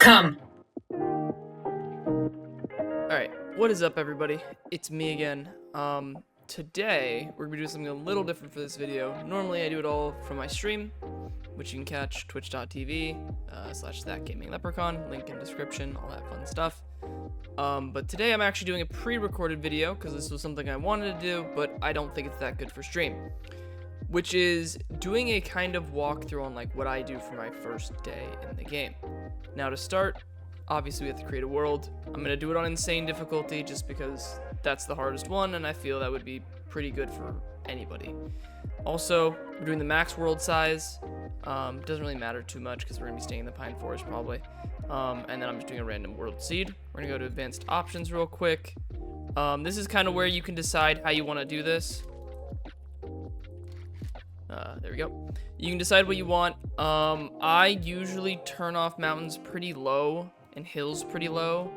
Come. Alright, what is up everybody? It's me again. Today, we're gonna be doing something a little different for this video. Normally I do it all from my stream, which you can catch twitch.tv / thatgamingleprechaun, link in description, all that fun stuff. But today I'm actually doing a pre-recorded video, because this was something I wanted to do, but I don't think it's that good for stream. Which is doing a kind of walkthrough on like what I do for my first day in the game. Now to start, obviously we have to create a world. I'm going to do it on insane difficulty just because that's the hardest one, and I feel that would be pretty good for anybody. Also, we're doing the max world size. Doesn't really matter too much because we're going to be staying in the Pine Forest probably. And then I'm just doing a random world seed. We're going to go to advanced options real quick. This is kind of where you can decide how you want to do this. There we go. You can decide what you want. I usually turn off mountains pretty low and hills pretty low.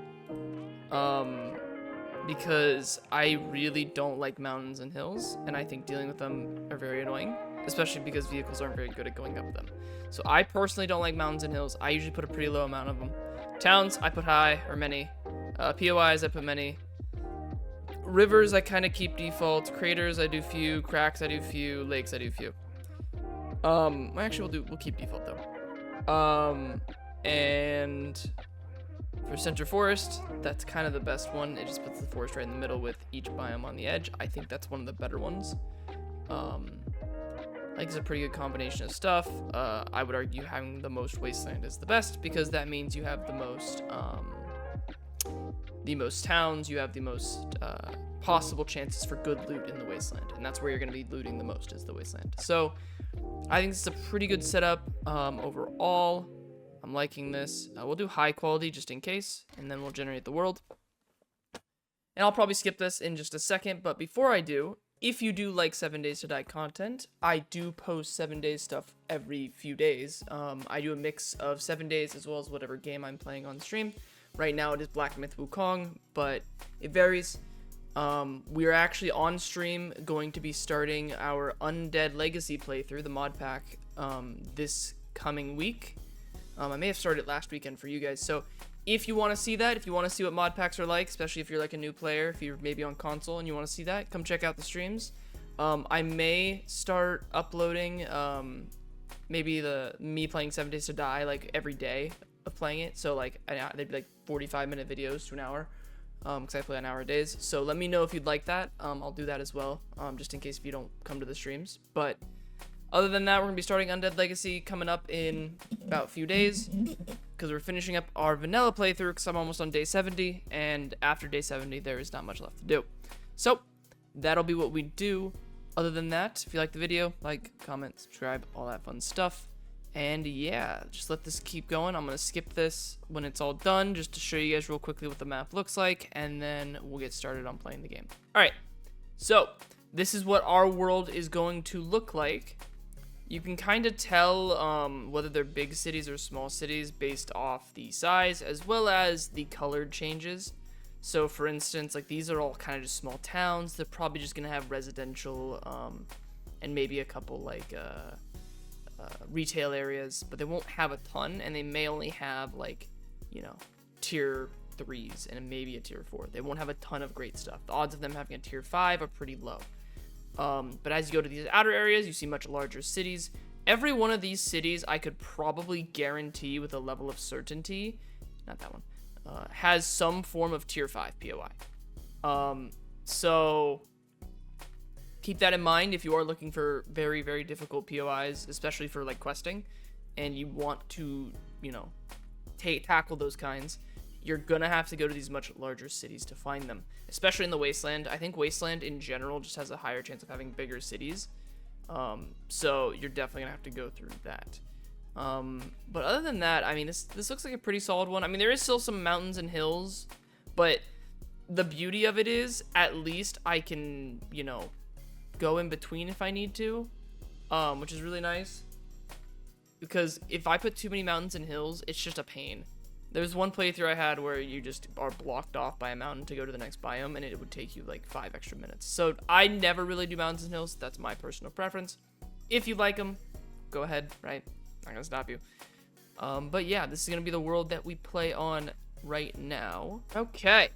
Because I really don't like mountains and hills, and I think dealing with them are very annoying, especially because vehicles aren't very good at going up them. So I personally don't like mountains and hills. I usually put a pretty low amount of them. Towns, I put high or many. POIs, I put many. Rivers, I kind of keep default. Craters, I do few. Cracks, I do few. Lakes, I do few. Actually, we'll keep default though. And for center forest, that's kind of the best one. It just puts the forest right in the middle with each biome on the edge. I think that's one of the better ones. I think it's a pretty good combination of stuff. I would argue having the most wasteland is the best because that means you have the most towns, you have the most possible chances for good loot in the wasteland, and that's where you're going to be looting the most is the wasteland. So I think this is a pretty good setup overall. I'm liking this. We'll do high quality just in case, and then we'll generate the world. And I'll probably skip this in just a second, but before I do, if you do like 7 Days to Die content, I do post 7 Days stuff every few days. I do a mix of 7 Days as well as whatever game I'm playing on stream. Right now it is Black Myth Wukong, but it varies. We are actually on stream going to be starting our Undead Legacy playthrough, the mod pack, this coming week. I may have started last weekend for you guys, so if you want to see that, if you want to see what mod packs are like, especially if you're like a new player, if you're maybe on console and you want to see that, come check out the streams. I may start uploading maybe me playing 7 Days to Die like every day of playing it, so like they'd be like 45-minute videos to an hour, because I play on hour days. So let me know if you'd like that. I'll do that as well, just in case if you don't come to the streams. But other than that, we're gonna be starting Undead Legacy coming up in about a few days, because we're finishing up our vanilla playthrough because I'm almost on day 70, and after day 70 there is not much left to do. So that'll be what we do. Other than that, if you like the video, like, comment, subscribe, all that fun stuff. And yeah, just let this keep going. I'm gonna skip this when it's all done just to show you guys real quickly what the map looks like, and then we'll get started on playing the game. Alright, so this is what our world is going to look like. You can kind of tell whether they're big cities or small cities based off the size as well as the colored changes. So for instance, like these are all kind of just small towns. They're probably just gonna have residential and maybe a couple like retail areas, but they won't have a ton, and they may only have like, you know, tier 3s and maybe a tier 4. They won't have a ton of great stuff. The odds of them having a tier 5 are pretty low. But as you go to these outer areas, you see much larger cities. Every one of these cities I could probably guarantee with a level of certainty, not that one, has some form of tier 5 POI. So keep that in mind if you are looking for very, very difficult POIs, especially for like questing, and you want to, you know, tackle those kinds. You're gonna have to go to these much larger cities to find them, especially in the Wasteland. I think Wasteland in general just has a higher chance of having bigger cities, so you're definitely gonna have to go through that. But other than that, I mean, this looks like a pretty solid one. I mean, there is still some mountains and hills, but the beauty of it is at least I can, you know, go in between if I need to, which is really nice, because if I put too many mountains and hills, it's just a pain. There's one playthrough I had where you just are blocked off by a mountain to go to the next biome, and it would take you like 5 extra minutes. So I never really do mountains and hills. That's my personal preference. If you like them, go ahead, right? Not gonna stop you. But yeah, this is gonna be the world that we play on right now. Okay,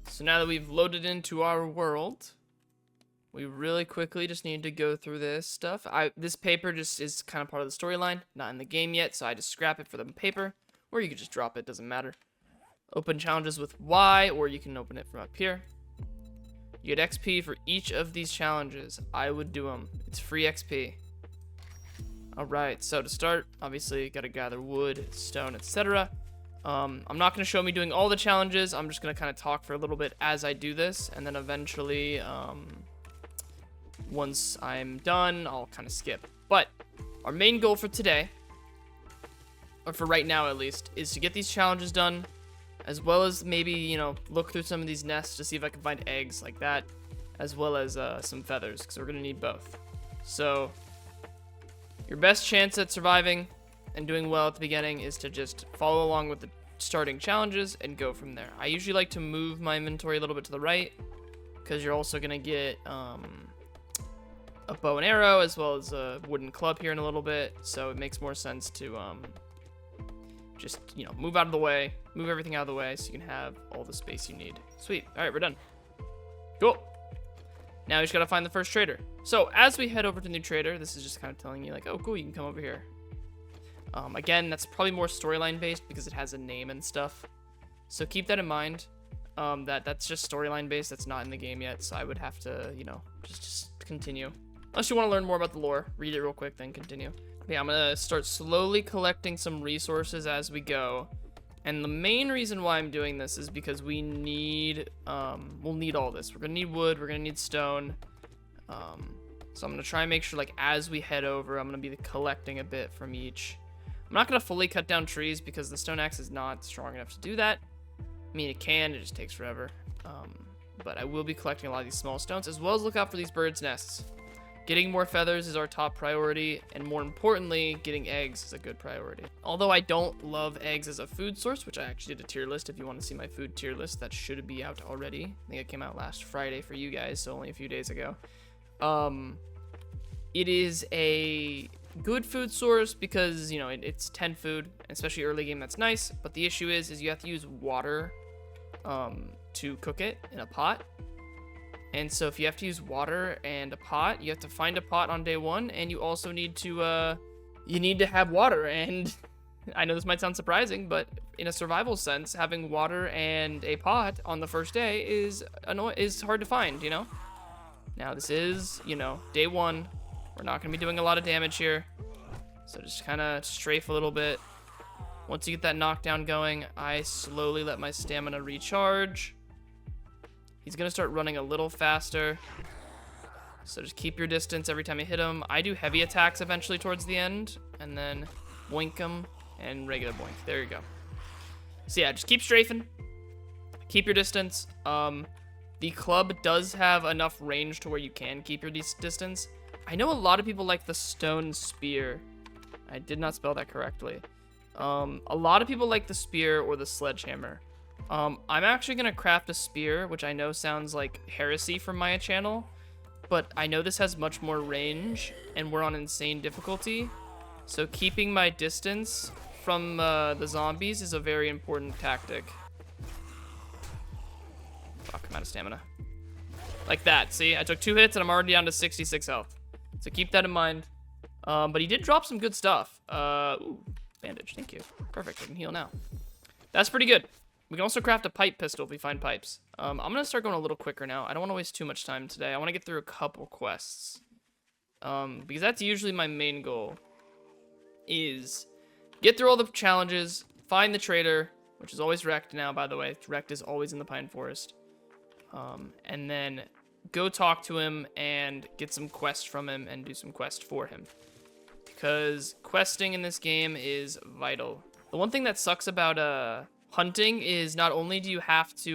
so now that we've loaded into our world, we really quickly just need to go through this stuff. This paper just is kind of part of the storyline, not in the game yet, so I just scrap it for the paper, or you could just drop it, doesn't matter. Open challenges with Y, or you can open it from up here. You get XP for each of these challenges. I would do them. It's free XP. Alright, so to start, obviously, you gotta gather wood, stone, etc. I'm not going to show me doing all the challenges. I'm just going to kind of talk for a little bit as I do this, and then eventually, once I'm done, I'll kind of skip. But our main goal for today, or for right now at least, is to get these challenges done, as well as maybe, you know, look through some of these nests to see if I can find eggs like that, as well as some feathers, because we're going to need both. So your best chance at surviving and doing well at the beginning is to just follow along with the starting challenges and go from there. I usually like to move my inventory a little bit to the right, because you're also going to get a bow and arrow, as well as a wooden club here in a little bit, so it makes more sense to just, you know, move out of the way, move everything out of the way, so you can have all the space you need. Sweet. All right, we're done. Cool. Now we just gotta find the first trader. So as we head over to the new trader, this is just kind of telling you like, oh cool, you can come over here. Again, that's probably more storyline based because it has a name and stuff. So keep that in mind. That's just storyline based. That's not in the game yet. So I would have to, you know, just continue. Unless you want to learn more about the lore, read it real quick, then continue. Yeah, I'm gonna start slowly collecting some resources as we go. And the main reason why I'm doing this is because we need, we'll need all this. We're gonna need wood, we're gonna need stone. So I'm gonna try and make sure, like, as we head over, I'm gonna be collecting a bit from each. I'm not gonna fully cut down trees because the stone axe is not strong enough to do that. I mean, it can, it just takes forever. But I will be collecting a lot of these small stones, as well as look out for these birds' nests. Getting more feathers is our top priority, and more importantly, getting eggs is a good priority. Although I don't love eggs as a food source, which I actually did a tier list. If you want to see my food tier list, that should be out already. I think it came out last Friday for you guys, so only a few days ago. It is a good food source because, you know, it's 10 food, especially early game, that's nice. But the issue is you have to use water to cook it in a pot. And so if you have to use water and a pot, you have to find a pot on day one, and you also need to, you need to have water. And I know this might sound surprising, but in a survival sense, having water and a pot on the first day is hard to find, you know? Now this is, you know, day one. We're not going to be doing a lot of damage here. So just kind of strafe a little bit. Once you get that knockdown going, I slowly let my stamina recharge. He's going to start running a little faster. So just keep your distance every time you hit him. I do heavy attacks eventually towards the end. And then boink him and regular boink. There you go. So yeah, just keep strafing. Keep your distance. The club does have enough range to where you can keep your distance. I know a lot of people like the stone spear. I did not spell that correctly. A lot of people like the spear or the sledgehammer. I'm actually going to craft a spear, which I know sounds like heresy from my channel, but I know this has much more range, and we're on insane difficulty, so keeping my distance from the zombies is a very important tactic. Fuck, I'm out of stamina. Like that, see? I took 2 hits, and I'm already down to 66 health. So keep that in mind. But he did drop some good stuff. Ooh, bandage, thank you. Perfect, I can heal now. That's pretty good. We can also craft a pipe pistol if we find pipes. I'm going to start going a little quicker now. I don't want to waste too much time today. I want to get through a couple quests. Because that's usually my main goal. Is get through all the challenges, find the trader, which is always wrecked now, by the way. Wrecked is always in the pine forest. And then go talk to him and get some quests from him and do some quests for him. Because questing in this game is vital. The one thing that sucks about, hunting is not only do you have to,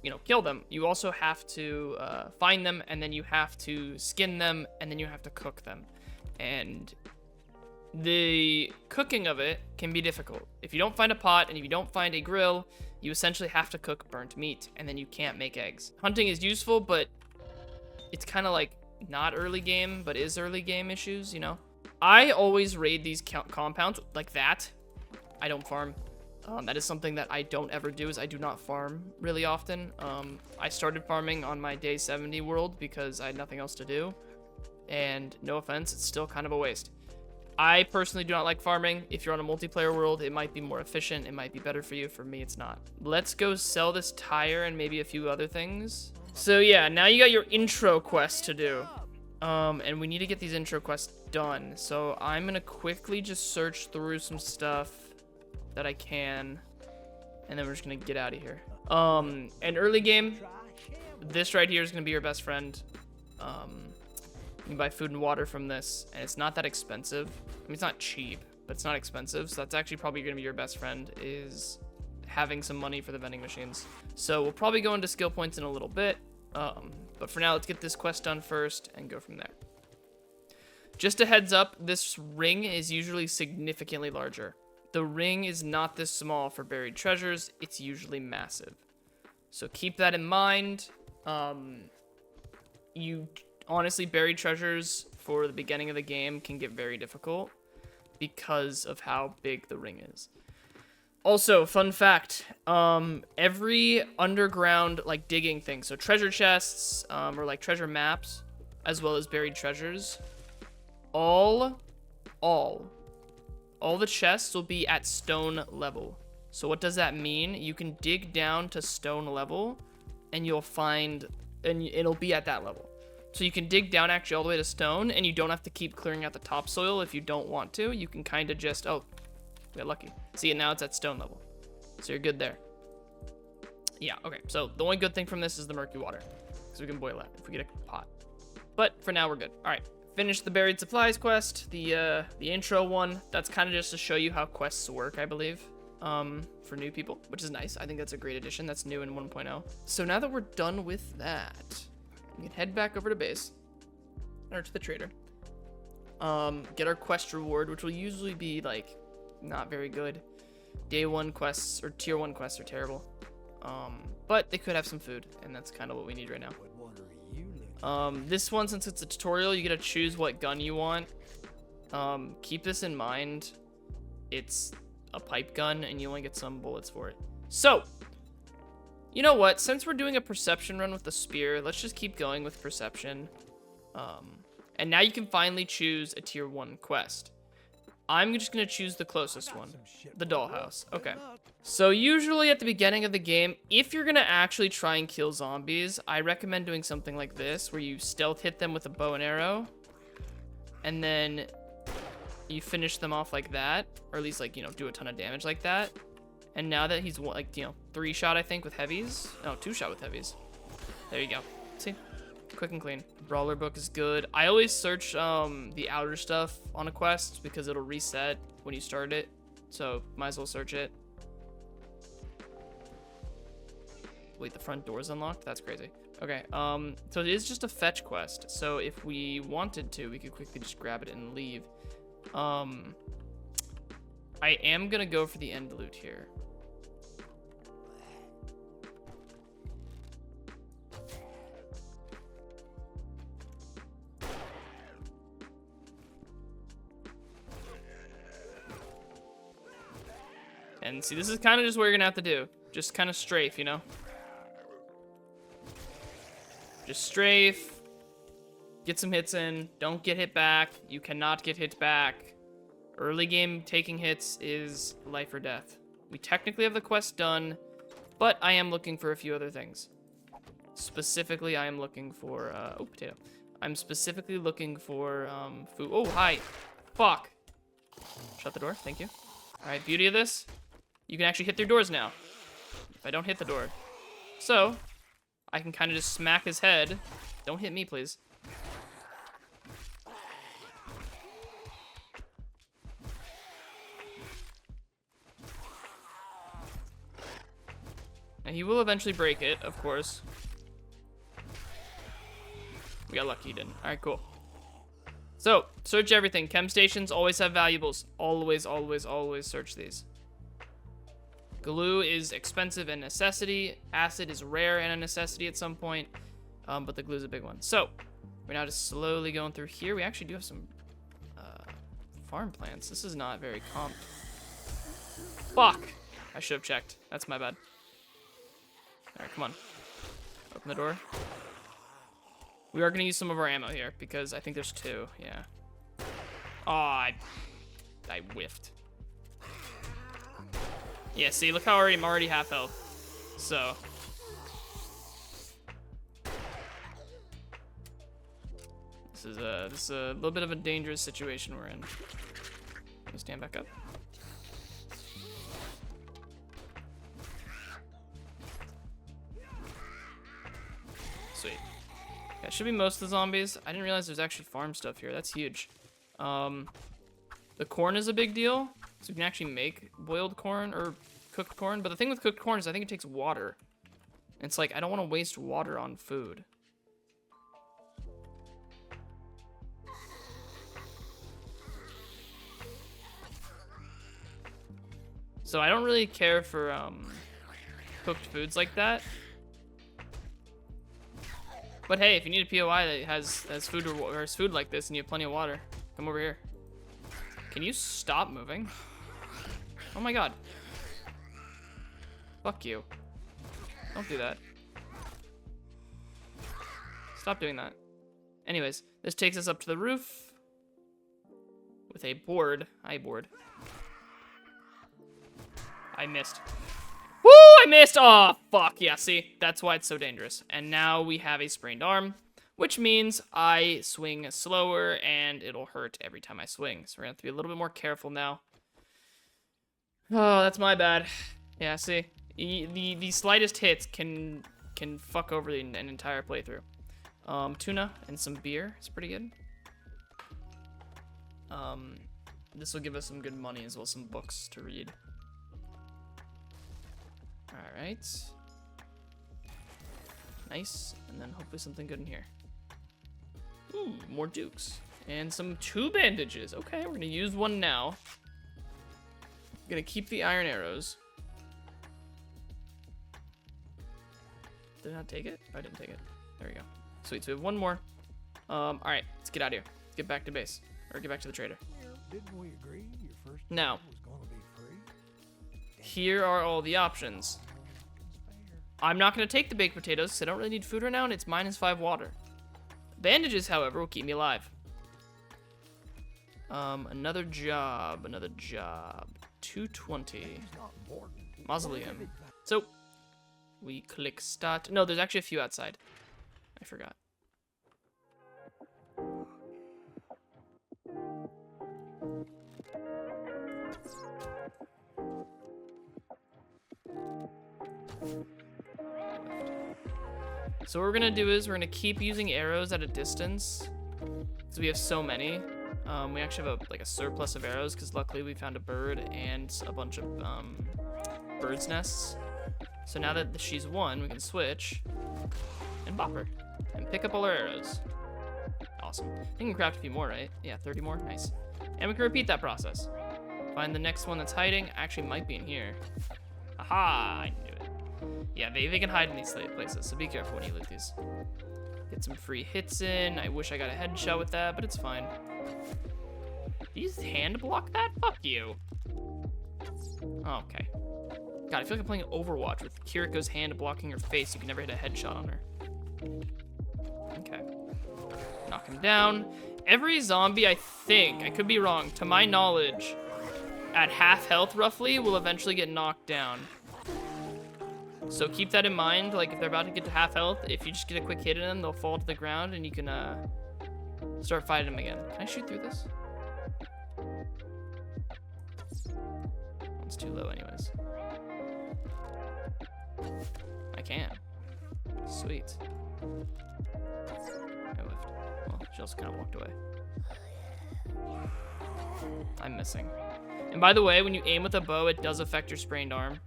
you know, kill them, you also have to find them, and then you have to skin them, and then you have to cook them. And the cooking of it can be difficult. If you don't find a pot and if you don't find a grill, you essentially have to cook burnt meat, and then you can't make eggs. Hunting is useful, but it's kind of like not early game, but is early game issues, you know? I always raid these compounds like that. I don't farm. That is something that I don't ever do, is I do not farm really often. I started farming on my day 70 world because I had nothing else to do. And no offense, it's still kind of a waste. I personally do not like farming. If you're on a multiplayer world, it might be more efficient. It might be better for you. For me, it's not. Let's go sell this tire and maybe a few other things. So yeah, now you got your intro quest to do. And we need to get these intro quests done. So I'm gonna quickly just search through some stuff that I can, and then we're just gonna get out of here. And early game, this right here is gonna be your best friend. You can buy food and water from this, and it's not that expensive. I mean, it's not cheap, but it's not expensive, so that's actually probably gonna be your best friend, is having some money for the vending machines. So we'll probably go into skill points in a little bit, but for now, let's get this quest done first and go from there. Just a heads up, this ring is usually significantly larger. The ring is not this small for buried treasures, it's usually massive. So keep that in mind. Honestly, buried treasures for the beginning of the game can get very difficult because of how big the ring is. Also, fun fact, every underground, like, digging thing, so treasure chests, or, like, treasure maps, as well as buried treasures, all the chests will be at stone level. So what does that mean? You can dig down to stone level, and you'll find, and it'll be at that level. So you can dig down actually all the way to stone, and you don't have to keep clearing out the topsoil if you don't want to. You can kind of just, oh, we got lucky. See, now it's at stone level. So you're good there. Yeah, okay. So the only good thing from this is the murky water, because we can boil that if we get a pot. But for now, we're good. All right, finish the buried supplies quest, the intro one. That's kind of just to show you how quests work, I believe, for new people, which is nice. I think that's a great addition. That's new in 1.0. So now that we're done with that, we can head back over to base, or to the trader, get our quest reward, which will usually be, like, not very good. Day 1 quests, or tier 1 quests are terrible. But they could have some food, and that's kind of what we need right now. This one, since it's a tutorial, you get to choose what gun you want. Keep this in mind. It's a pipe gun, and you only get some bullets for it. So, you know what? Since we're doing a perception run with the spear, let's just keep going with perception. And now you can finally choose a tier 1 quest. I'm just going to choose the closest one, the dollhouse. Okay. So usually at the beginning of the game, if you're going to actually try and kill zombies, I recommend doing something like this, where you stealth hit them with a bow and arrow, and then you finish them off like that, or at least, like, you know, do a ton of damage like that. And now that he's, like, you know, 3-shot, I think, with heavies. No, 2-shot with heavies. There you go. See? Quick and clean. Brawler book is good. I always search the outer stuff on a quest because it'll reset when you start it. So, might as well search it. Wait, the front door's unlocked? That's crazy. Okay, so it is just a fetch quest. So if we wanted to, we could quickly just grab it and leave. I am gonna go for the end loot here. And see, this is kind of just what you're gonna have to do. Just kind of strafe, you know? Just strafe. Get some hits in. Don't get hit back. You cannot get hit back. Early game taking hits is life or death. We technically have the quest done, but I am looking for a few other things. Specifically, I am looking for, oh, potato. I'm specifically looking for, food. Oh, hi. Fuck. Shut the door. Thank you. All right, beauty of this. You can actually hit their doors now, if I don't hit the door. So, I can kind of just smack his head. Don't hit me, please. And he will eventually break it, of course. We got lucky, he didn't. All right, cool. So, search everything. Chem stations always have valuables. Always, always, always search these. Glue is expensive and necessity. Acid is rare and a necessity at some point. But the glue is a big one. So, we're now just slowly going through here. We actually do have some farm plants. This is not very comp. Fuck! I should have checked. That's my bad. Alright, come on. Open the door. We are going to use some of our ammo here, because I think there's 2. Yeah. Oh, I whiffed. Yeah, see, look how I'm already half health. So. This is a little bit of a dangerous situation we're in. Let me stand back up. Sweet. Yeah, it should be most of the zombies. I didn't realize there's actually farm stuff here. That's huge. The corn is a big deal. So we can actually make boiled corn or cooked corn. But the thing with cooked corn is I think it takes water. And it's like, I don't want to waste water on food. So I don't really care for cooked foods like that. But hey, if you need a POI that has food or has food like this and you have plenty of water, come over here. Can you stop moving? Oh my god. Fuck you. Don't do that. Stop doing that. Anyways, this takes us up to the roof with a board. Hi, board. I missed. Woo! I missed! Oh, fuck. Yeah, see? That's why it's so dangerous. And now we have a sprained arm, which means I swing slower and it'll hurt every time I swing. So we're gonna have to be a little bit more careful now. Oh, that's my bad. Yeah, see? The slightest hits can fuck over an entire playthrough. Tuna and some beer. It's pretty good. This will give us some good money as well as some books to read. Alright. Nice. And then hopefully something good in here. Ooh, more dukes. And some 2 bandages. Okay, we're gonna use one now. Gonna keep the iron arrows. Did I not take it? I didn't take it. There we go. Sweet, so we have one more. Alright, let's get out of here. Let's get back to base. Or get back to the trader. Didn't we agree your first now, was gonna be free? here are all the options. I'm not going to take the baked potatoes because I don't really need food right now, and it's -5 water. Bandages, however, will keep me alive. Another job. 220. Mausoleum. So, we click start. No, there's actually a few outside. I forgot. So what we're gonna do is we're gonna keep using arrows at a distance, because we have so many. We actually have a surplus of arrows because luckily we found a bird and a bunch of birds' nests. So now that she's won, we can switch and bop her and pick up all our arrows. Awesome. I think we can craft a few more, right? Yeah, 30 more. Nice. And we can repeat that process. Find the next one that's hiding. Actually, might be in here. Aha! I knew it. Yeah, they can hide in these places, so be careful when you loot these. Get some free hits in. I wish I got a headshot with that, but it's fine. Did you hand block that? Fuck you. Oh, okay. God, I feel like I'm playing Overwatch with Kiriko's hand blocking her face. You can never hit a headshot on her. Okay. Knock him down. Every zombie, I think, I could be wrong, to my knowledge, at half health roughly, will eventually get knocked down. So keep that in mind, like if they're about to get to half health, if you just get a quick hit in them, they'll fall to the ground and you can start fighting them again. Can I shoot through this? It's too low anyways. I can. Sweet. I whiffed. Well, she also kind of walked away. I'm missing. And by the way, when you aim with a bow, it does affect your sprained arm.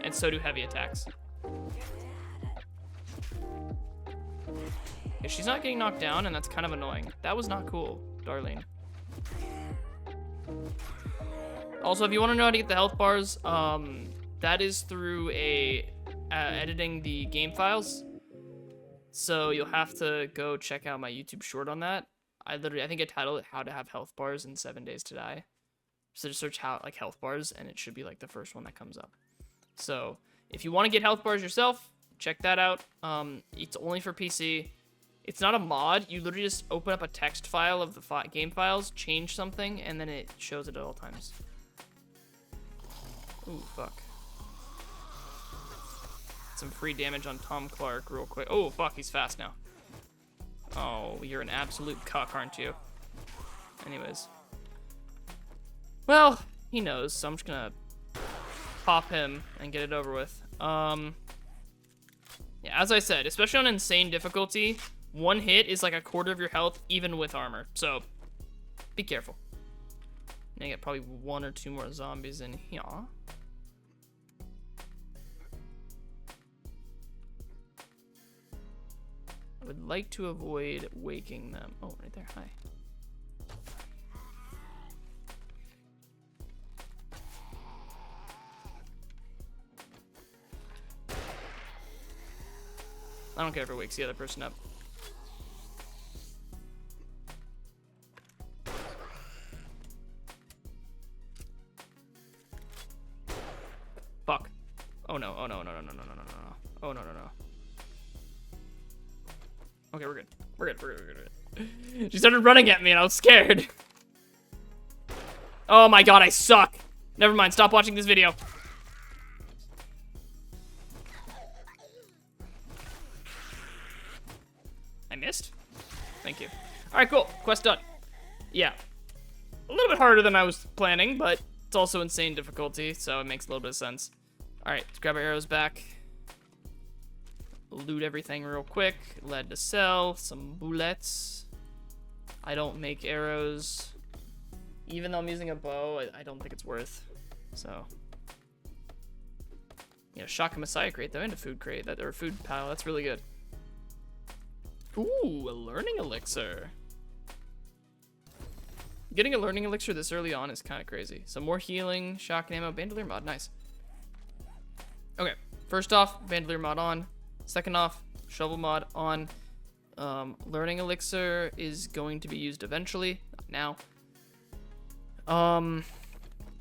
And so do heavy attacks. Okay, she's not getting knocked down, and that's kind of annoying. That was not cool, Darlene. Also, if you want to know how to get the health bars, that is through editing the game files. So you'll have to go check out my YouTube short on that. I think I titled it "How to Have Health Bars in 7 Days to Die." So just search how like health bars, and it should be like the first one that comes up. So if you want to get health bars yourself, check that out. It's only for PC. It's not a mod. You literally just open up a text file of the game files, change something, and then it shows it at all times. Ooh, fuck. Some free damage on Tom Clark real quick. Oh, fuck, he's fast now. Oh, you're an absolute cuck, aren't you? Anyways. Well, he knows, so I'm just gonna pop him and get it over with. Yeah, as I said, especially on insane difficulty, one hit is like a quarter of your health, even with armor. So, be careful. And I get probably 1 or 2 more zombies in here. I would like to avoid waking them. Oh, right there. Hi. I don't care if it wakes the other person up. Fuck. Oh no, oh no, no, no, no, no, no, no, no. Oh no, no, no. Okay, we're good. We're good, we're good, we're good, we're good. She started running at me and I was scared. Oh my god, I suck. Never mind, stop watching this video. I missed? Thank you. Alright, cool. Quest done. Yeah. A little bit harder than I was planning, but it's also insane difficulty, so it makes a little bit of sense. Alright, let's grab our arrows back. Loot everything real quick. Lead to sell. Some bullets. I don't make arrows. Even though I'm using a bow, I don't think it's worth. So. You know, shock a Messiah crate though, and a food crate. Or food pile. That's really good. Ooh, a learning elixir. Getting a learning elixir this early on is kind of crazy. Some more healing, shock and ammo, bandolier mod, nice. Okay, first off, bandolier mod on. Second off, shovel mod on. Learning elixir is going to be used eventually, not now.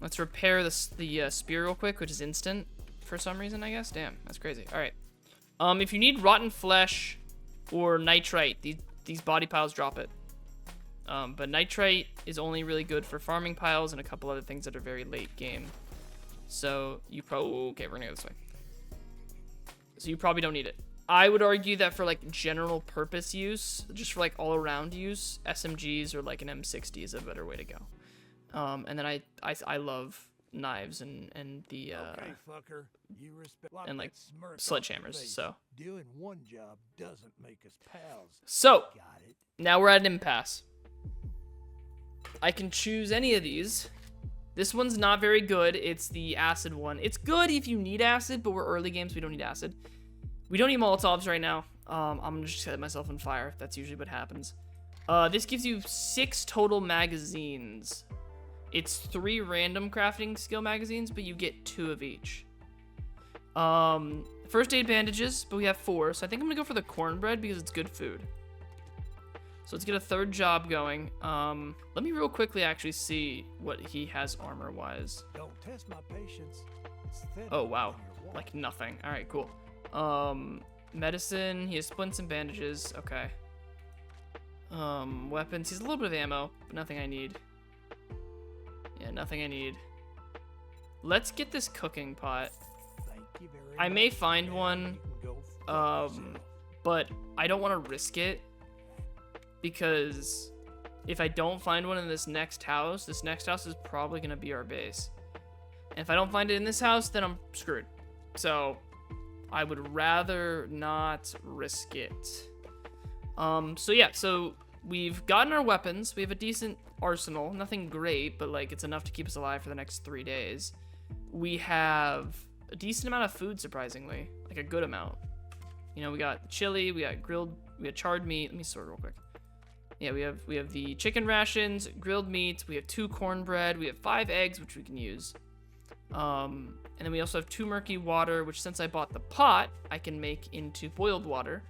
Let's repair the spear real quick, which is instant for some reason, I guess. Damn, that's crazy. All right. If you need rotten flesh or nitrite, these body piles drop it. But nitrite is only really good for farming piles and a couple other things that are very late game. So you okay, we're gonna go this way. So you probably don't need it. I would argue that for like general purpose use, just for like all around use, SMGs or like an M60 is a better way to go. And then I love knives and the Okay, fucker. You respect and like smirk sledgehammers. off your face. So Doing one job doesn't make us pals. so Got it. now we're at an impasse. I can choose any of these. This one's not very good. It's the acid one. It's good if you need acid, but we're early games. We don't need acid. We don't need Molotovs right now. I'm gonna just set myself on fire. That's usually what happens. This gives you 6 total magazines. It's 3 random crafting skill magazines, but you get 2 of each. First aid bandages, but we have 4. So I think I'm gonna go for the cornbread because it's good food. So let's get a 3rd job going. Let me real quickly actually see what he has armor-wise. Don't test my patience. It's thin Oh, wow. in your walk. Like nothing. All right, cool. Medicine. He has splints and bandages. Okay. Weapons. He has a little bit of ammo, but nothing I need. Yeah, nothing I need. Let's get this cooking pot. Thank you very I much. may find Now one, you can go fuck yourself. but I don't want to risk it because if I don't find one in this next house is probably going to be our base. And if I don't find it in this house, then I'm screwed. So I would rather not risk it. So yeah, so we've gotten our weapons. We have a decent arsenal. Nothing great, but like it's enough to keep us alive for the next 3 days. We have a decent amount of food, surprisingly. Like a good amount. You know, we got chili, we got grilled, we got charred meat. Let me sort real quick. Yeah, we have the chicken rations, grilled meat, we have 2 cornbread, we have 5 eggs, which we can use. And then we also have 2 murky water, which since I bought the pot, I can make into boiled water.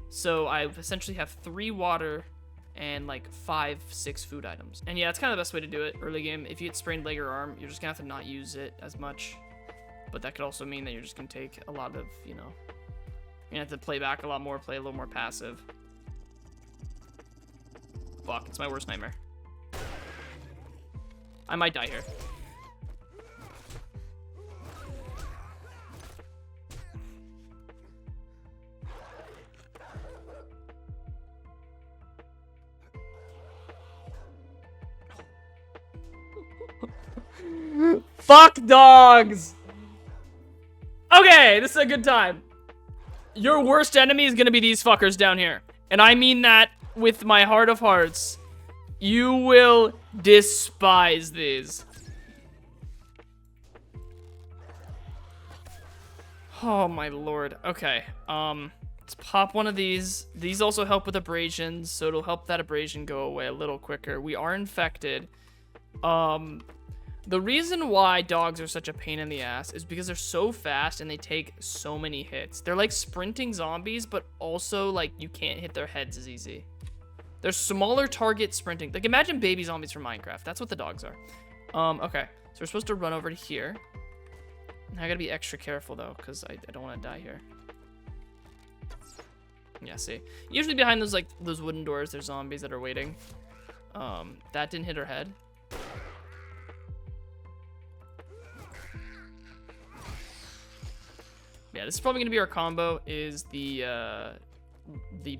So I essentially have 3 water and like 5-6 food items. And yeah, it's kind of the best way to do it early game. If you get sprained leg or arm, you're just gonna have to not use it as much. But that could also mean that you're just gonna take a lot of, you know, you're gonna have to play back a lot more, play a little more passive. Fuck, it's my worst nightmare. I might die here. Fuck dogs! Okay, this is a good time. Your worst enemy is gonna be these fuckers down here. And I mean that with my heart of hearts. You will despise these. Oh my lord. Okay, let's pop one of these. These also help with abrasions, so it'll help that abrasion go away a little quicker. We are infected. The reason why dogs are such a pain in the ass is because they're so fast and they take so many hits. They're like sprinting zombies, but also like you can't hit their heads as easy. They're smaller target sprinting. Like imagine baby zombies from Minecraft. That's what the dogs are. Okay, so we're supposed to run over to here. I gotta be extra careful though, because I don't want to die here. Yeah, see. Usually behind those wooden doors, there's zombies that are waiting. That didn't hit her head. Yeah, this is probably gonna be our combo, is the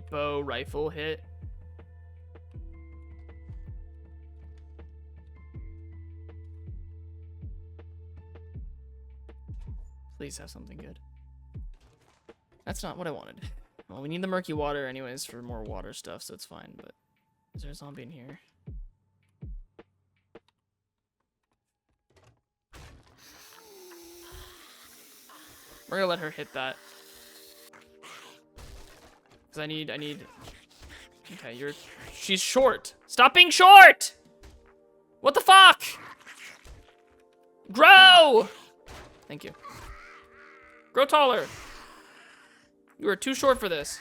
bow rifle hit. Please have something good. That's not what I wanted. Well, we need the murky water anyways for more water stuff, so it's fine, but is there a zombie in here? We're gonna let her hit that. Cause I need, okay, she's short. Stop being short! What the fuck? Grow! Thank you. Grow taller. You are too short for this.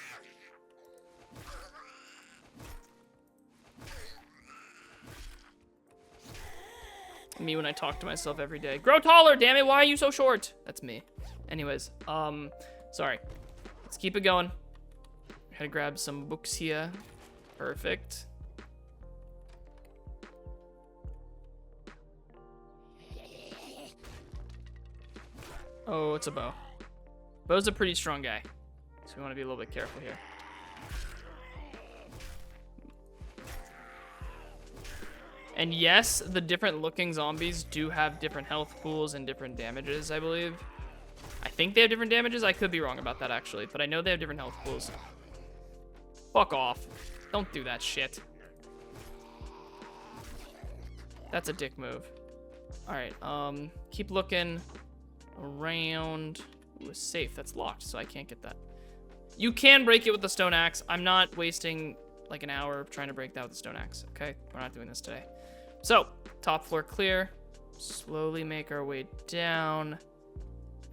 Me when I talk to myself every day. Grow taller, damn it, why are you so short? That's me. Anyways, sorry. Let's keep it going. Gotta grab some books here. Perfect. Oh, it's a bow. Bow's a pretty strong guy, so we want to be a little bit careful here. And yes, the different looking zombies do have different health pools and different damages, I believe. I think they have different damages. I could be wrong about that, actually, but I know they have different health pools. Fuck off. Don't do that shit. That's a dick move. All right, keep looking around. Ooh, a safe. That's locked, so I can't get that. You can break it with the stone axe. I'm not wasting like an hour trying to break that with the stone axe, okay? We're not doing this today. So, top floor clear. Slowly make our way down.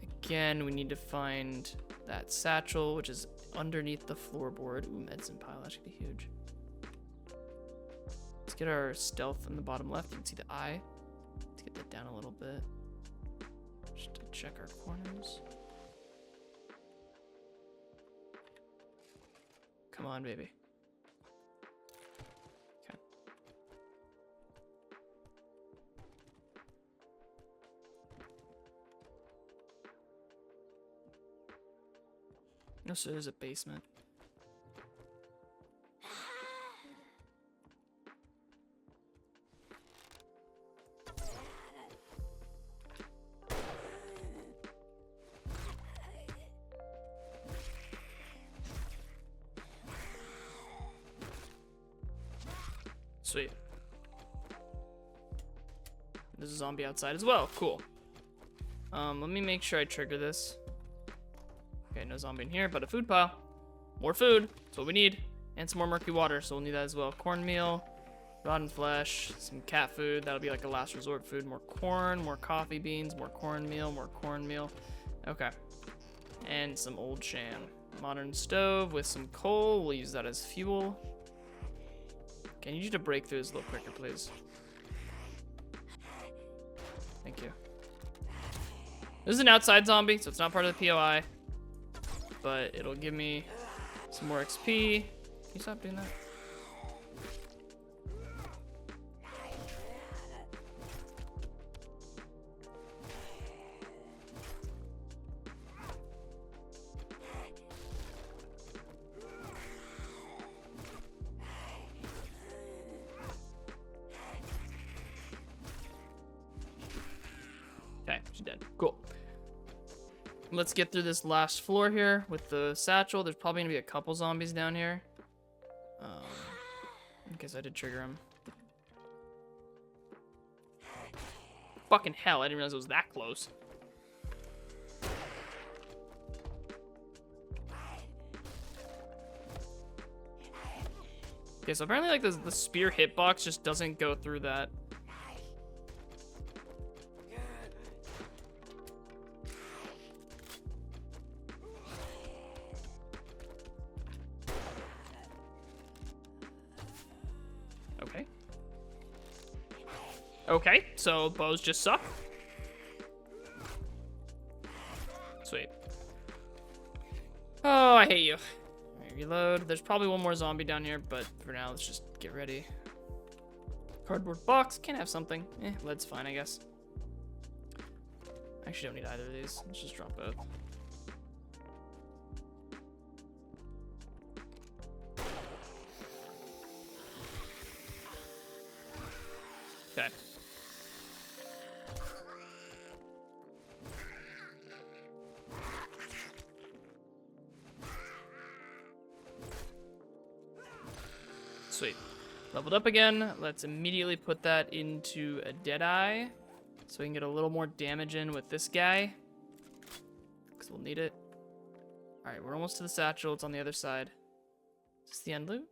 Again, we need to find that satchel, which is underneath the floorboard. Ooh, medicine pile. That should be huge. Let's get our stealth in the bottom left. You can see the eye. Let's get that down a little bit. Just to check our corners. Come on, baby. Okay. No, so there's a basement. Sweet. There's a zombie outside as well. Cool. Let me make sure I trigger this. Okay, no zombie in here, but a food pile. More food. That's what we need. And some more murky water, so we'll need that as well. Cornmeal, rotten flesh, some cat food. That'll be like a last resort food. More corn, more coffee beans, more cornmeal, more cornmeal. Okay. And some old sham. Modern stove with some coal. We'll use that as fuel. Okay, I need you to break through this a little quicker, please. Thank you. This is an outside zombie, so it's not part of the POI. But it'll give me some more XP. Can you stop doing that? Okay, she's dead. Cool. Let's get through this last floor here with the satchel. There's probably gonna be a couple zombies down here. In case I did trigger him. Fucking hell, I didn't realize it was that close. Okay, so apparently like the spear hitbox just doesn't go through that. Okay. Okay, so bows just suck. Sweet. Oh, I hate you. Alright, reload. There's probably one more zombie down here, but for now, let's just get ready. Cardboard box. Can't have something. Lead's fine, I guess. I actually don't need either of these. Let's just drop both. Okay. Sweet. Leveled up again. Let's immediately put that into a Deadeye so we can get a little more damage in with this guy, because we'll need it. Alright, we're almost to the satchel. It's on the other side. Is this the end loot?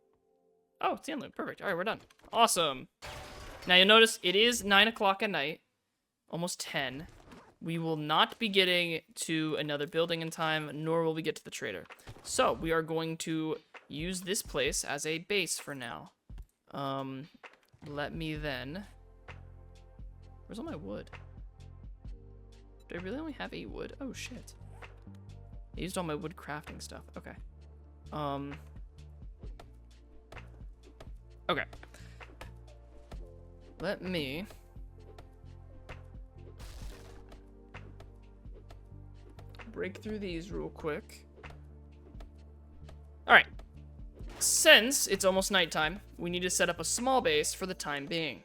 Oh, it's the end loot. Perfect. Alright, we're done. Awesome. Now you'll notice it is 9 o'clock at night, almost 10. We will not be getting to another building in time, nor will we get to the trader. So we are going to use this place as a base for now. Let me then... Where's all my wood? Do I really only have 8 wood? Oh shit. I used all my wood crafting stuff. Okay. Okay. Let me... break through these real quick. Alright. Since it's almost nighttime, we need to set up a small base for the time being.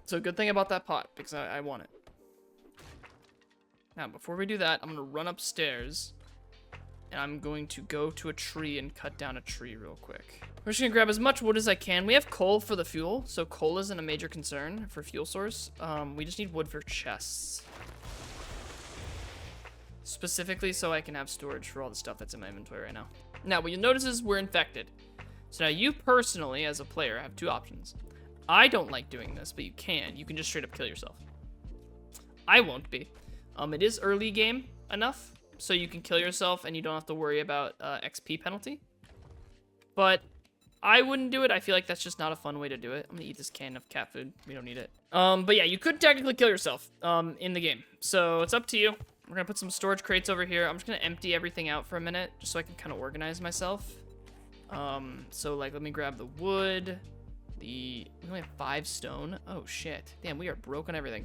So good thing about that pot, because I want it. Now, before we do that, I'm going to run upstairs. And I'm going to go to a tree and cut down a tree real quick. We're just going to grab as much wood as I can. We have coal for the fuel, so coal isn't a major concern for fuel source. We just need wood for chests. Specifically so I can have storage for all the stuff that's in my inventory right now. Now, what you'll notice is we're infected. So now you personally, as a player, have 2 options. I don't like doing this, but you can. You can just straight up kill yourself. I won't be. It is early game enough, so you can kill yourself and you don't have to worry about XP penalty. But I wouldn't do it. I feel like that's just not a fun way to do it. I'm gonna eat this can of cat food. We don't need it. But yeah, you could technically kill yourself in the game. So it's up to you. We're gonna put some storage crates over here. I'm just gonna empty everything out for a minute, just so I can kind of organize myself. So like, let me grab the wood. We only have 5 stone. Oh shit. Damn, we are broke on everything.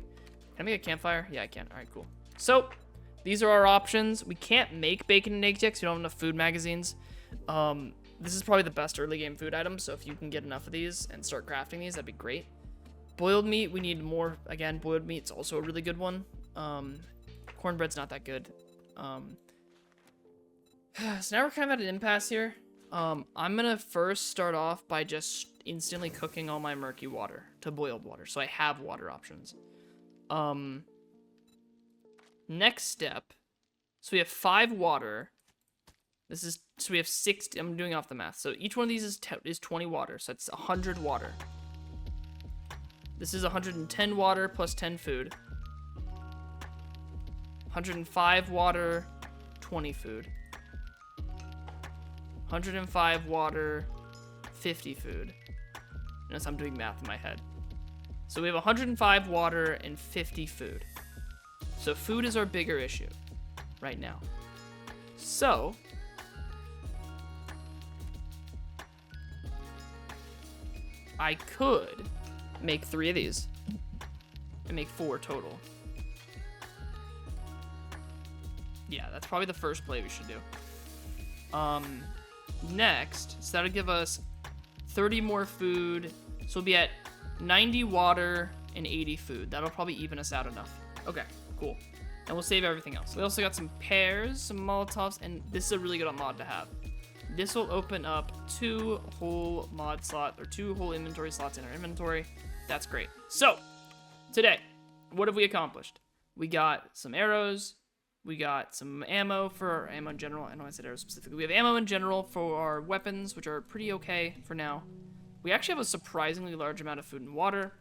Can I make a campfire? Yeah, I can. All right, cool. So these are our options. We can't make bacon and egg chicks. We don't have enough food magazines. This is probably the best early game food item. So if you can get enough of these and start crafting these, that'd be great. Boiled meat, we need more. Again, boiled meat's also a really good one. Cornbread's not that good. So now we're kind of at an impasse here. I'm gonna first start off by just instantly cooking all my murky water to boiled water, so I have water options. Next step, so we have 5 water. So we have 6, I'm doing off the math. So each one of these is 20 water, so it's 100 water. This is 110 water plus 10 food. 105 water, 20 food. 105 water, 50 food. unless I'm doing math in my head. So we have 105 water and 50 food. So food is our bigger issue right now. So I could make 3 of these and make 4 total. Yeah, that's probably the first play we should do. Next, so that'll give us 30 more food. So we'll be at 90 water and 80 food. That'll probably even us out enough. Okay, cool. And we'll save everything else. We also got some pears, some Molotovs, and this is a really good mod to have. This will open up 2 whole mod slot or 2 whole inventory slots in our inventory. That's great. So today, what have we accomplished? We got some arrows. We got some ammo for ammo in general. I know I said arrows specifically. We have ammo in general for our weapons, which are pretty okay for now. We actually have a surprisingly large amount of food and water.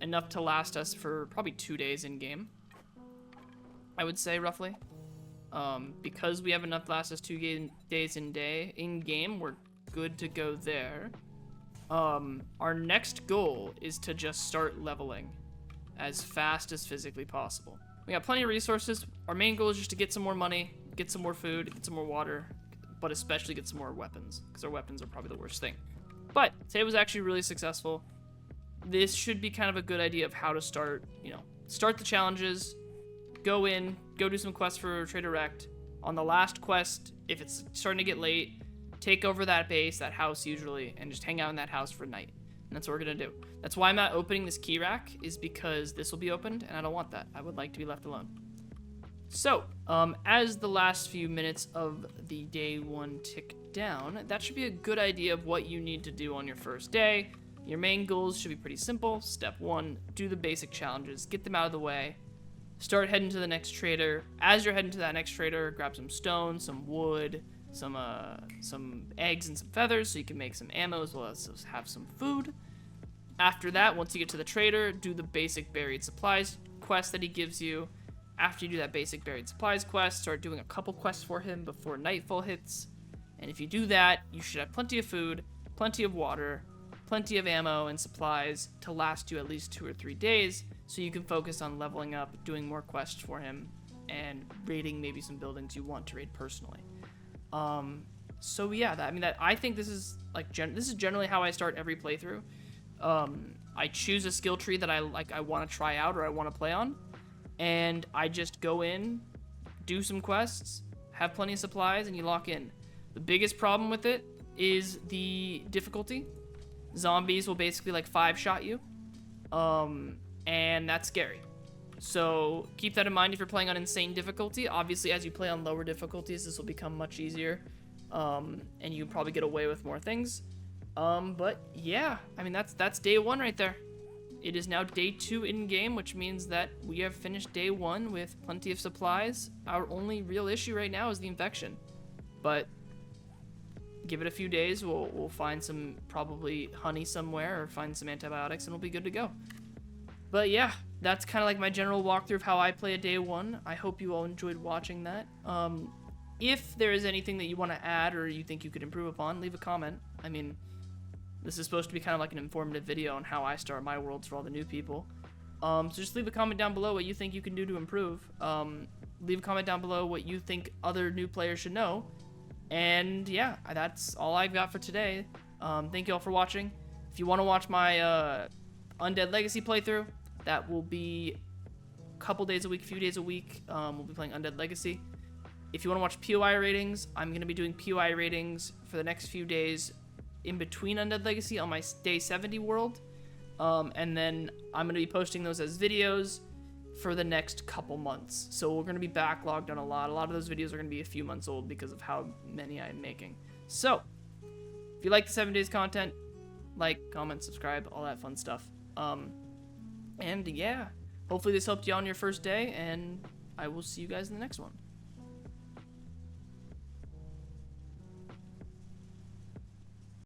Enough to last us for probably 2 days in game, I would say, roughly. Because we have enough to last us 2 days in game, we're good to go there. Our next goal is to just start leveling as fast as physically possible. We got plenty of resources. Our main goal is just to get some more money, get some more food, get some more water, but especially get some more weapons, because our weapons are probably the worst thing. But today was actually really successful. This should be kind of a good idea of how to start, start the challenges, go in, go do some quests for Trader Rect. On the last quest, if it's starting to get late, take over that base, that house usually, and just hang out in that house for a night. And that's what we're gonna do. That's why I'm not opening this key rack, is because this will be opened, and I don't want that. I would like to be left alone. So, as the last few minutes of the day 1 tick down, that should be a good idea of what you need to do on your first day. Your main goals should be pretty simple. Step 1, do the basic challenges, get them out of the way. Start heading to the next trader. As you're heading to that next trader, grab some stone, some wood, some eggs and some feathers so you can make some ammo as well as have some food. After that, once you get to the trader, do the basic buried supplies quest that he gives you. After you do that basic buried supplies quest, start doing a couple quests for him before nightfall hits. And if you do that, you should have plenty of food, plenty of water, plenty of ammo and supplies to last you at least 2 or 3 days, so you can focus on leveling up, doing more quests for him, and raiding maybe some buildings you want to raid personally. So yeah, I think this is this is generally how I start every playthrough. I choose a skill tree that I want to try out or I want to play on, and I just go in, do some quests, have plenty of supplies, and you lock in. The biggest problem with it is the difficulty. Zombies will basically 5-shot you, and that's scary. So keep that in mind if you're playing on insane difficulty. Obviously, as you play on lower difficulties, this will become much easier, and you probably get away with more things. But yeah, that's day 1 right there. It is now day 2 in game, which means that we have finished day 1 with plenty of supplies. Our only real issue right now is the infection, but give it a few days, we'll find some probably honey somewhere or find some antibiotics and we'll be good to go. But yeah, that's kind of my general walkthrough of how I play a day 1. I hope you all enjoyed watching that. If there is anything that you want to add or you think you could improve upon, leave a comment. This is supposed to be kind of an informative video on how I start my worlds for all the new people. So just leave a comment down below what you think you can do to improve. Leave a comment down below what you think other new players should know. And yeah, that's all I've got for today. Thank you all for watching. If you want to watch my Undead Legacy playthrough, that will be a couple days a week, few days a week. We'll be playing Undead Legacy. If you want to watch POI ratings, I'm going to be doing POI ratings for the next few days in between Undead Legacy on my day 70 world. And then I'm going to be posting those as videos for the next couple months. So we're going to be backlogged on a lot. A lot of those videos are going to be a few months old because of how many I'm making. So if you like the 7 days content, like, comment, subscribe, all that fun stuff. And yeah, hopefully this helped you on your first day, and I will see you guys in the next one.